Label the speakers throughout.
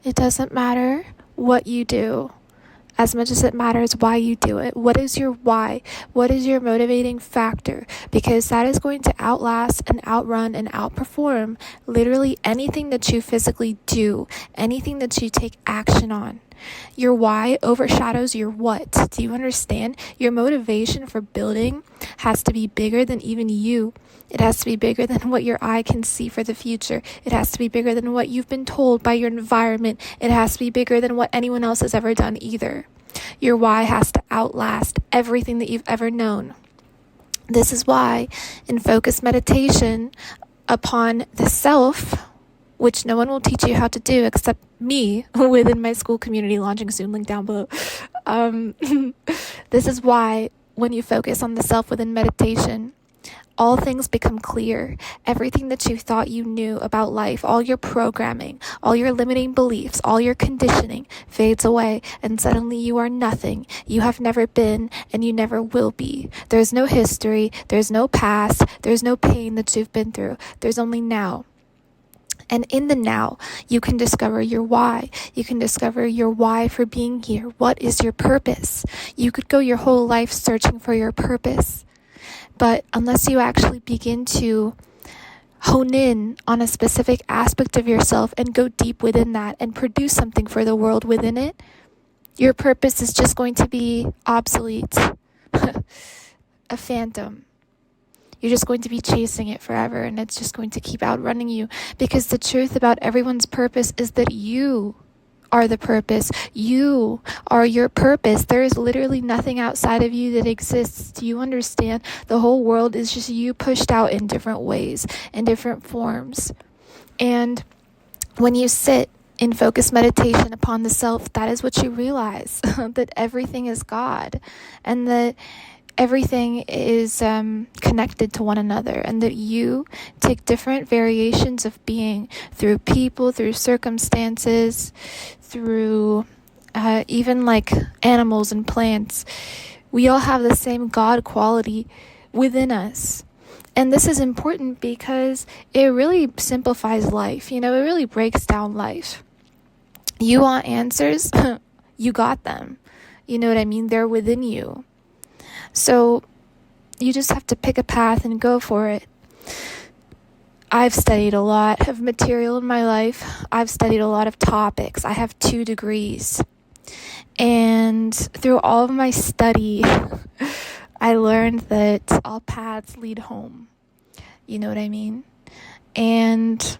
Speaker 1: It doesn't matter what you do as much as it matters why you do it. What is your why? What is your motivating factor? Because that is going to outlast and outrun and outperform literally anything that you physically do, anything that you take action on. Your why overshadows your what. Do you understand? Your motivation for building has to be bigger than even you. It has to be bigger than what your eye can see for the future. It has to be bigger than what you've been told by your environment. It has to be bigger than what anyone else has ever done either. Your why has to outlast everything that you've ever known. This is why in focused meditation upon the self, which no one will teach you how to do except me within my school community, launching soon, link down below. This is why when you focus on the self within meditation, all things become clear. Everything that you thought you knew about life, all your programming, all your limiting beliefs, all your conditioning fades away, and suddenly you are nothing. You have never been, and you never will be. There's no history, there's no past, there's no pain that you've been through. There's only now. And in the now, you can discover your why. You can discover your why for being here. What is your purpose? You could go your whole life searching for your purpose. But unless you actually begin to hone in on a specific aspect of yourself and go deep within that and produce something for the world within it, your purpose is just going to be obsolete, a phantom. You're just going to be chasing it forever, and it's just going to keep outrunning you, because the truth about everyone's purpose is that you are the purpose. You are your purpose. There is literally nothing outside of you that exists. Do you understand? The whole world is just you pushed out in different ways, in different forms. And when you sit in focused meditation upon the self, that is what you realize, that everything is God, and that everything is connected to one another, and that you take different variations of being through people, through circumstances, through even like animals and plants. We all have the same God quality within us. And this is important because it really simplifies life. It really breaks down life. You want answers? You got them. You know what I mean? They're within you. So you just have to pick a path and go for it. I've studied a lot of material in my life. I've studied a lot of topics. I have 2 degrees. And through all of my study, I learned that all paths lead home. You know what I mean? And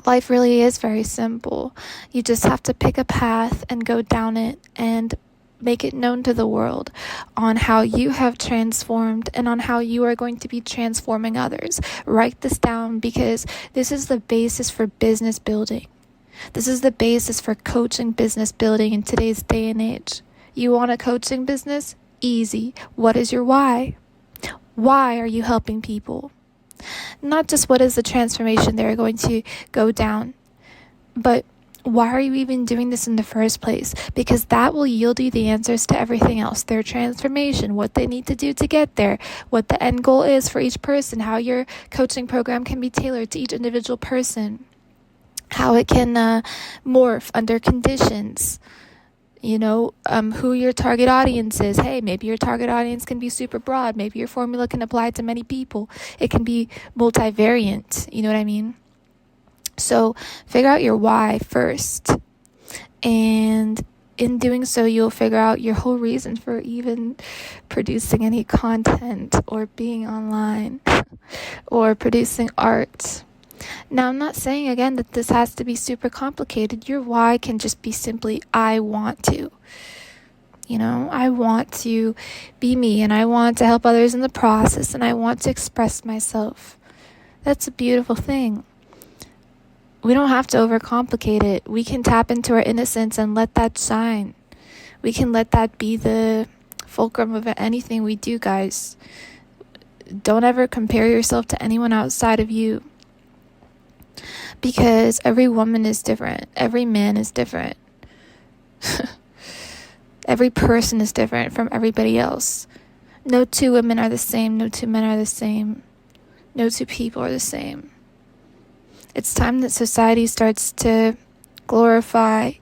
Speaker 1: life really is very simple. You just have to pick a path and go down it and make it known to the world on how you have transformed and on how you are going to be transforming others. Write this down, because this is the basis for business building. This is the basis for coaching business building in today's day and age. You want a coaching business? Easy. What is your why? Why are you helping people? Not just what is the transformation they're going to go down, but why are you even doing this in the first place? Because that will yield you the answers to everything else. Their transformation, what they need to do to get there, what the end goal is for each person, how your coaching program can be tailored to each individual person, how it can morph under conditions, who your target audience is. Hey, maybe your target audience can be super broad. Maybe your formula can apply to many people. It can be multivariant. You know what I mean? So figure out your why first, and in doing so, you'll figure out your whole reason for even producing any content or being online or producing art. Now, I'm not saying again that this has to be super complicated. Your why can just be simply, I want to. I want to be me, and I want to help others in the process, and I want to express myself. That's a beautiful thing. We don't have to overcomplicate it. We can tap into our innocence and let that shine. We can let that be the fulcrum of anything we do, guys. Don't ever compare yourself to anyone outside of you. Because every woman is different. Every man is different. Every person is different from everybody else. No 2 women are the same. No 2 men are the same. No 2 people are the same. It's time that society starts to glorify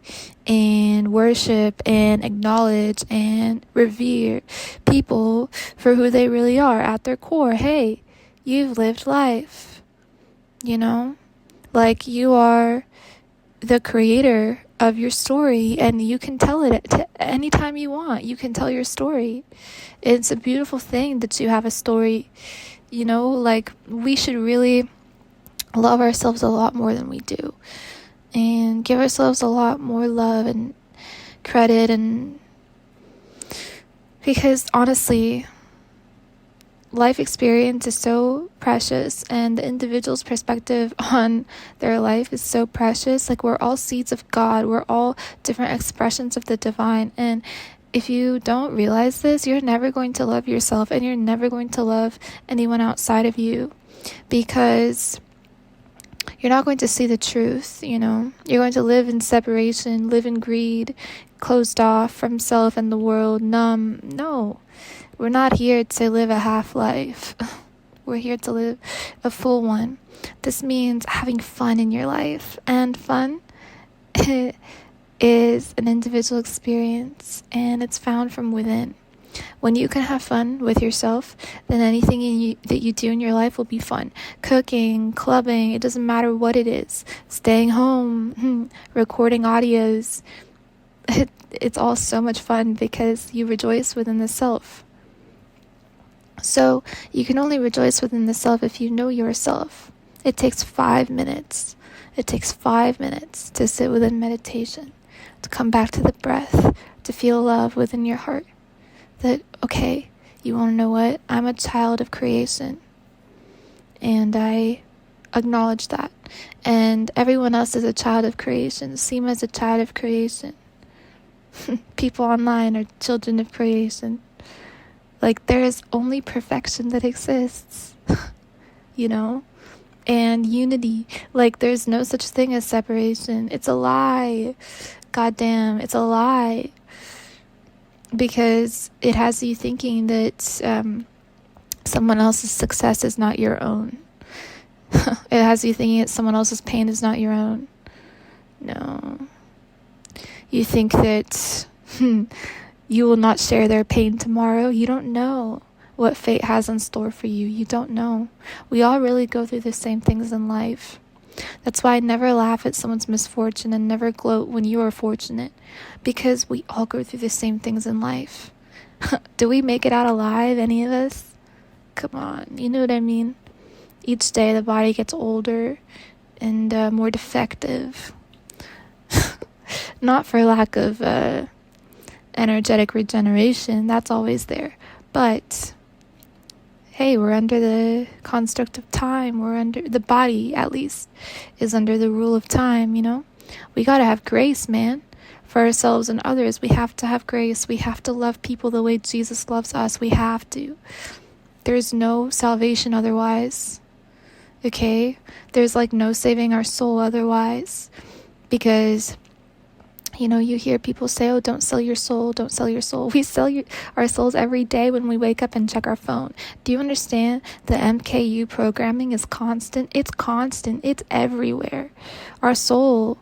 Speaker 1: and worship and acknowledge and revere people for who they really are at their core. Hey, you've lived life, like you are the creator of your story, and you can tell it anytime you want. You can tell your story. It's a beautiful thing that you have a story. Like, we should really love ourselves a lot more than we do, and give ourselves a lot more love and credit, and because honestly, life experience is so precious, and the individual's perspective on their life is so precious. Like, we're all seeds of God. We're all different expressions of the divine. And if you don't realize this, you're never going to love yourself, and you're never going to love anyone outside of you, because you're not going to see the truth. You're going to live in separation, live in greed, closed off from self and the world, numb. No. We're not here to live a half life. We're here to live a full one. This means having fun in your life. And fun is an individual experience, and it's found from within. When you can have fun with yourself, then anything that you do in your life will be fun. Cooking, clubbing, it doesn't matter what it is. Staying home, recording audios. It's all so much fun because you rejoice within the self. So you can only rejoice within the self if you know yourself. It takes 5 minutes. It takes 5 minutes to sit within meditation, to come back to the breath, to feel love within your heart. That, okay, you want to know what? I'm a child of creation. And I acknowledge that. And everyone else is a child of creation. Seema is a child of creation. People online are children of creation. Like, there is only perfection that exists, and unity. Like, there's no such thing as separation. It's a lie. Goddamn, it's a lie. Because it has you thinking that someone else's success is not your own. It has you thinking that someone else's pain is not your own. No. You think that you will not share their pain tomorrow. You don't know what fate has in store for you. You don't know. We all really go through the same things in life. That's why I never laugh at someone's misfortune and never gloat when you are fortunate, because we all go through the same things in life. Do we make it out alive, any of us? Come on, you know what I mean? Each day the body gets older and more defective. Not for lack of energetic regeneration, that's always there. But hey, we're under the construct of time. We're under, the body at least is under the rule of time, We gotta have grace, man. For ourselves and others, we have to have grace. We have to love people the way Jesus loves us. We have to. There's no salvation otherwise. Okay? There's no saving our soul otherwise. Because you hear people say, oh, don't sell your soul, don't sell your soul. We sell our souls every day when we wake up and check our phone. Do you understand? The MKU programming is constant. It's constant. It's everywhere. Our soul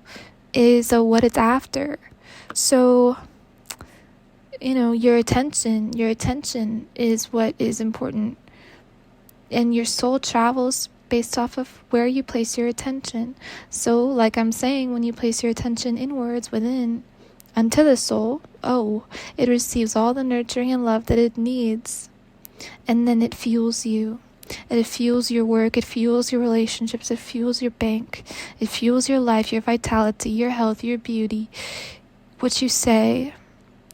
Speaker 1: is what it's after. So, your attention is what is important. And your soul travels based off of where you place your attention. So, like I'm saying, when you place your attention inwards within, unto the soul, it receives all the nurturing and love that it needs. And then it fuels you. It fuels your work. It fuels your relationships. It fuels your bank. It fuels your life, your vitality, your health, your beauty, what you say,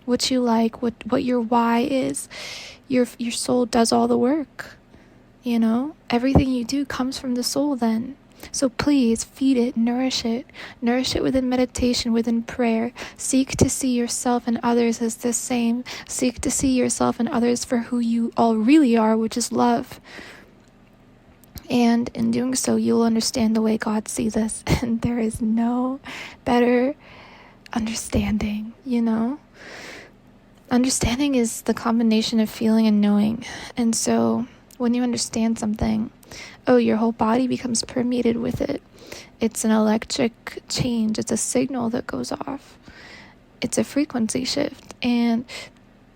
Speaker 1: what you like, what your why is. Your soul does all the work. Everything you do comes from the soul then. So please feed it, nourish it within meditation, within prayer. Seek to see yourself and others as the same. Seek to see yourself and others for who you all really are, which is love. And in doing so, you'll understand the way God sees us. And there is no better understanding, Understanding is the combination of feeling and knowing. And so When you understand something, your whole body becomes permeated with it. It's an electric change. It's a signal that goes off. It's a frequency shift. And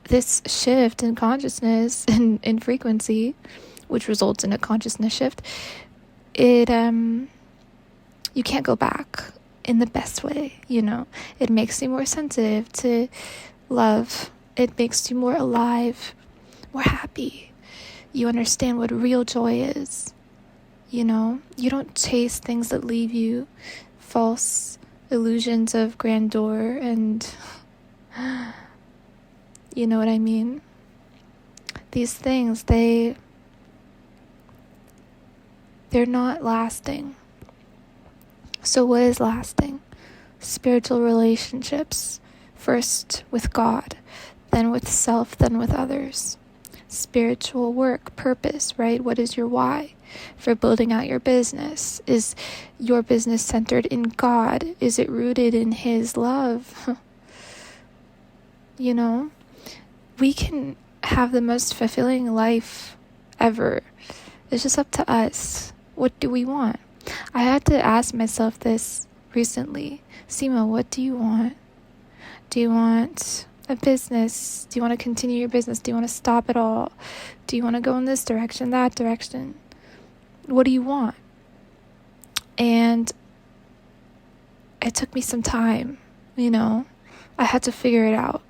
Speaker 1: this shift in consciousness and in frequency, which results in a consciousness shift, you can't go back in the best way, It makes you more sensitive to love. It makes you more alive, more happy. You understand what real joy is. You don't chase things that leave you false illusions of grandeur and you know what I mean? These things, they're not lasting. So what is lasting? Spiritual relationships, first with God, then with self, then with others. Spiritual work, purpose, right? What is your why for building out your business? Is your business centered in God? Is it rooted in His love? We can have the most fulfilling life ever. It's just up to us. What do we want? I had to ask myself this recently. Seema, what do you want? Do you want a business? Do you want to continue your business? Do you want to stop it all? Do you want to go in this direction, that direction? What do you want? And it took me some time, I had to figure it out.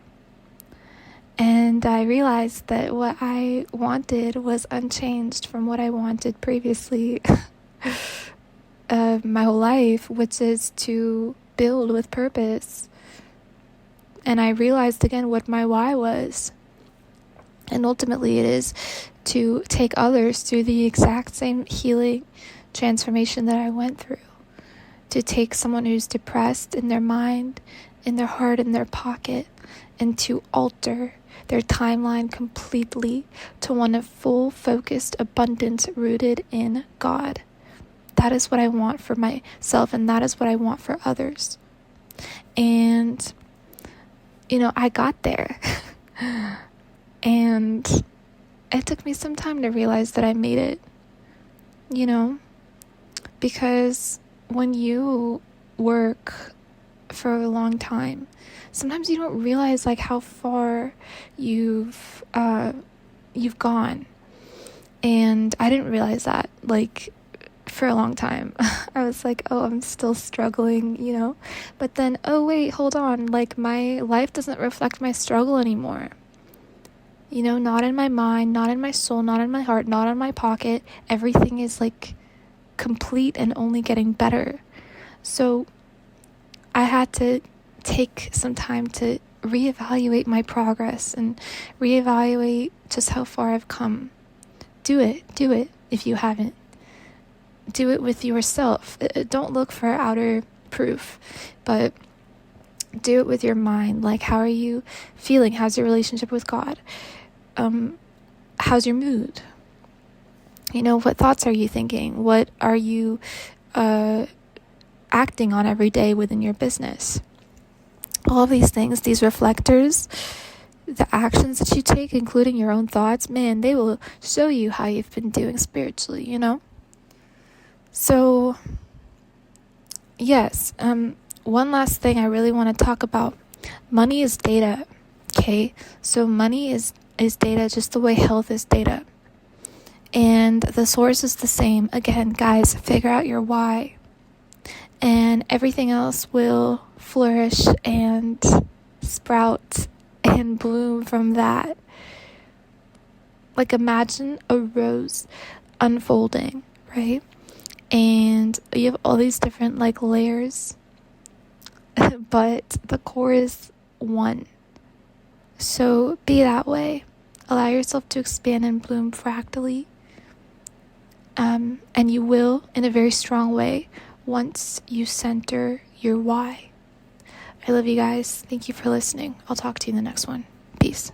Speaker 1: And I realized that what I wanted was unchanged from what I wanted previously my whole life, which is to build with purpose. And I realized again what my why was. And ultimately it is to take others through the exact same healing transformation that I went through. To take someone who's depressed in their mind, in their heart, in their pocket, and to alter their timeline completely to one of full, focused abundance rooted in God. That is what I want for myself, and that is what I want for others. And, I got there. And it took me some time to realize that I made it, because when you work for a long time, sometimes you don't realize how far you've gone. And I didn't realize that for a long time. I was I'm still struggling, but then wait, hold on, my life doesn't reflect my struggle anymore. Not in my mind, not in my soul, not in my heart, not in my pocket. Everything is complete and only getting better. So I had to take some time to reevaluate my progress and reevaluate just how far I've come. Do it if you haven't. Do it with yourself. Don't look for outer proof, but do it with your mind. How are you feeling? How's your relationship with God? How's your mood? What thoughts are you thinking? What are you acting on every day within your business? All of these things, these reflectors, the actions that you take, including your own thoughts, man, they will show you how you've been doing spiritually, So, yes, one last thing I really want to talk about. Money is data, okay? So money is data just the way health is data. And the source is the same. Again, guys, figure out your why. And everything else will flourish and sprout and bloom from that. Imagine a rose unfolding, right? And you have all these different layers, but the core is one. So be that way. Allow yourself to expand and bloom fractally. And you will in a very strong way once you center your why. I love you guys. Thank you for listening. I'll talk to you in the next one. Peace.